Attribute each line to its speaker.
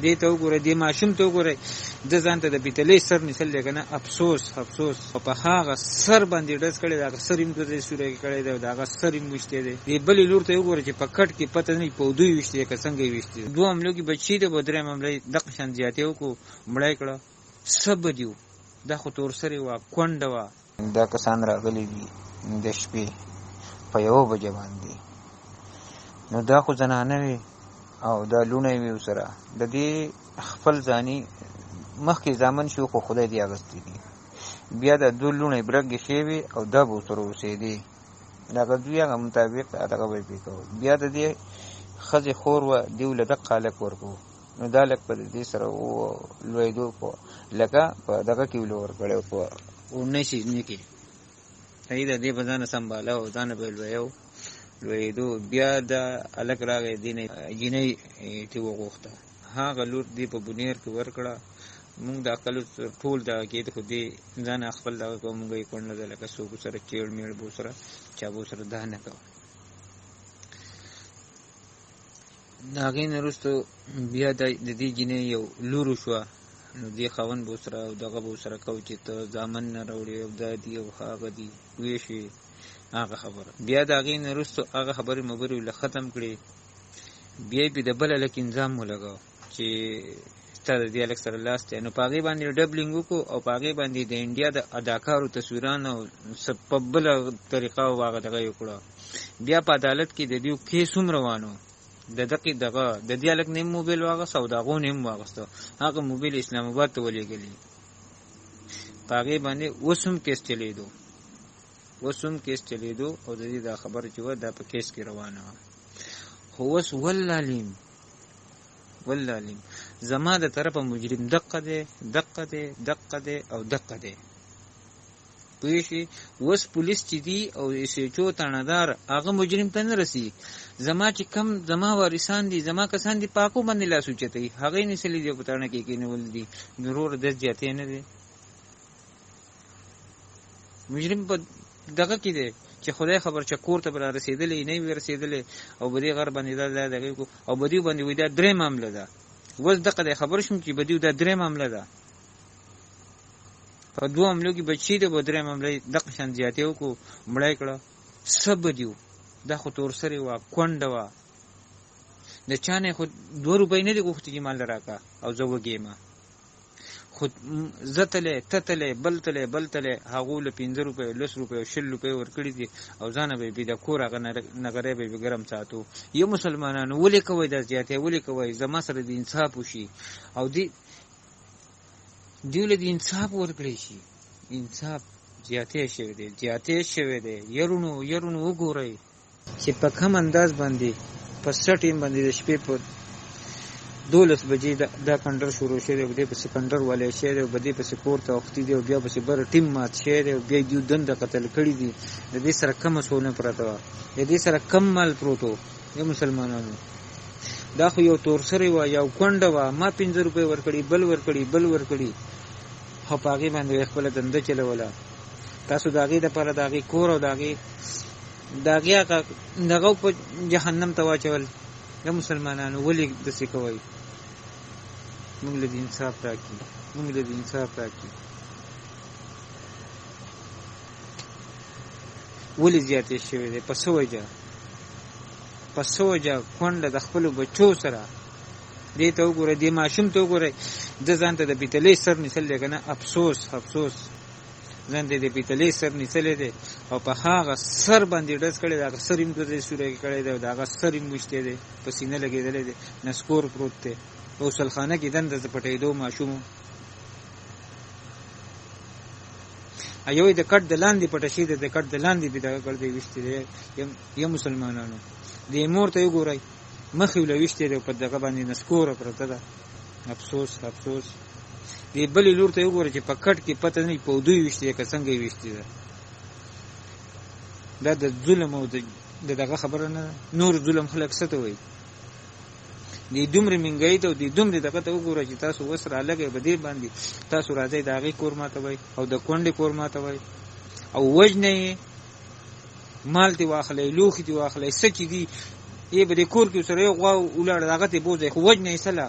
Speaker 1: دې ته وګوره، دې ماشوم ته وګوره، د ځان ته د پیتلې سر نیسل دی که نه، افسوس افسوس. په هغه سر باندې ډز کړی، د هغه سر یې د سوری کړی دی، د هغه سر یې ویشتی دی. دې بلې لور ته یې وګوره چې په کټ کې پته نه وي په اوده یې ویشتی دی که څنګه یې ویشتی دی. دوه حملو کې بچي دی، په درېیم حمله یې دغه شان زیاتې وکړو، مړی کړه. څه بدي وو، دا خو تور سرې وه، کونډه وه.
Speaker 2: دا کسان راغلي دي د شپې په 1 بجه باندې، نو دا خو زنانه وي او دا لونه وي ورسره. د دې خپل ځاني مخکې زامن شو، خو خدای دې اغوستي دي. بیا د دوه لونه برګې شوي او دا به ورسره اوسېدې، دغه دوی هغه مطابق دغه به یې پرې کوو. بیا د دې ښځې خور وه، دې له دقه هلک ورکوو، نو دا هلک په دې سره لویېدو په لکه په دغه کې ولو ورکړی په
Speaker 1: 19 کې صحیح ده. دې به ځانه سنباله او ځانه به یې لویېدو. بیا دا هلک راغی، دې نه جینۍ ترې وغوښته، هغه لور دې په بونیر کې ورکړه. مونږ د عقل ټول دغه کېد، خو دې ځان خپل دغه کوو، مونږ یې کونډه ده، لکه څوک سره چیړ میړ به سره چا به سره دا نه کوو. د هغې نه وروستو بیا د دې جینۍ یو لور وشوه، نو دې خاوند به سره او دغه به سره کوو چې ته زامن نه راوړې او دا دي او هغه دي وې شوې هغه خبره. بیا د هغې نه وروستو هغه خبرې مبرې له ختم کړې. بیا یې د بل هلک انظام ولګاو چې ستا د دې هلک سره لاس دی، نو په هغې باندې ډبلینګ وکړو او په هغې باندې د انډیا د اداکارو تصویران او په بله طریقه هغه دغه یې وکړه. بیا په عدالت کې د دې کیس هم روان و، د دې هلک نه موبایل واغسته او د هغو نه هم واغسته، هغه موبایل اسلام آباد ته ولېږلي. په هغې باندې اوس هم کیس چلېدو او د دې دا خبره چې وه دا په کیس کې روانه وه. خو اوس والله علیم زما د طرفه مجرم دقه دی او دقه دی. پوه شي، اوس پولیس چې دي او SHO تڼهدار هغه مجرم ته نه رسي. زما چې کم زما وارثان دي، زما کسان دي، پاکو باندې لاس اوچتوي، هغه یې نیسلي دي او په تڼه کې کېنول دي. نور دس زیاتې نه دی، مجرم په دغه کې دی چې خدای خبر چې کور ته به را رسېدلی نه وي رسېدلی، او بدې غر باندې دا دغې کو او بدیو باندې وایي دا 3 معامله ده. اوس دغه دی خبر شوم چې بدیو دا 3 معامله ده. په 2 حملو کې بچي دی، په 3 معامله یې دغه شان زیاتې وکړو، مړی کړه. څه بدي وو، دا خو تور سرې وه، کونډه وه. د چا نه خو 2 روپۍ نه دي غوښتي چې مال راکړه او زه وږېمه. خو زه تللی بل تلی هغو له 15 روپۍ 10 روپۍ 20 روپۍ ورکړي دي او ځانه به یې د کور هغه نغری به یې ګرم ساتو. یو مسلمانانو ولې کوئ دا زیاتې، ولې کوئ؟ زما سره د انصاف وشي او دیو له د انصاف ورکړی شي. انصاف زیاتې شوی دی. یرونو وګورئ چې په کم انداز باندې په سټیم باندې د شپې په 12 بجې دا کنډر شروع شوی دی، بدې پسې کنډر والی شوی دی، بدې پسې کور ته اوښتي دي او بیا پسې بره ټیم مات شوی دی او بیا یې دنده قتل کړي دي. د دې سره کمه سونه پرته وه، د دې سره کم مال پروت و. یا مسلمانانو دا خو یو تور سرې وه، یو کونډه وه، ما 15 روپۍ ورکړي، بل ورکړي، خو په هغې باندې خپله دنده چلوله. تاسو د هغې دپاره د هغې کور او د هغې دغه په جهنم ته واچول. یا مسلمانانو ولې داسې کوئ؟ موږ له دې انصاف راکړي. ولې زیاتې شوی دی؟ په څه وجه کونډه د خپلو بچو سره دې ته وګوره، دې ماشوم ته وګوره، د ځان ته د پیتلې سر نیسل دی که نه، افسوس ځان ته د پیتلې سر نیسلی دی او په هغه سر باندې ډز کړی، د هغه سر یې د سوری کړی دی او د هغه سر یې ویشتی دی، په سینه لګېدلی دی، نسکور پروت دی. په غسلخانه کې دنده د پټېدو ماشوم یو د کټ د لاندې پټه شي، د کټ د لاندې به دغه کړ دی ویشتی دی. یا مسلمانانو دې مور ته وګورئ، مخ یې له ویشتی دی او په دغه باندې نسکوره پرته ده. افسوس. دې بلې لور ته وګوره چې په کټ کې پته نه وي په اوده یې ویشتی دی که څنګه یې ویشتی ده. دا د ظلم او د دغه خبره نه ده. نور ظلم خلک څه ته وایي؟ دې دومره مهنګایي ته او دې دومره دغه ته وګوره چې تاسو اوس رالګئ په دې باندې، تاسو راځئ د هغې کور ماتوئ او د کونډې کور ماتوئ او وژنئ یې، مال دې واخلئ، لوښي دې واخلئ، څه چې دي یې به دې کور کې سره یو غوا ولاړه هغه ته یې بوځئ، خو وژنئ یې سله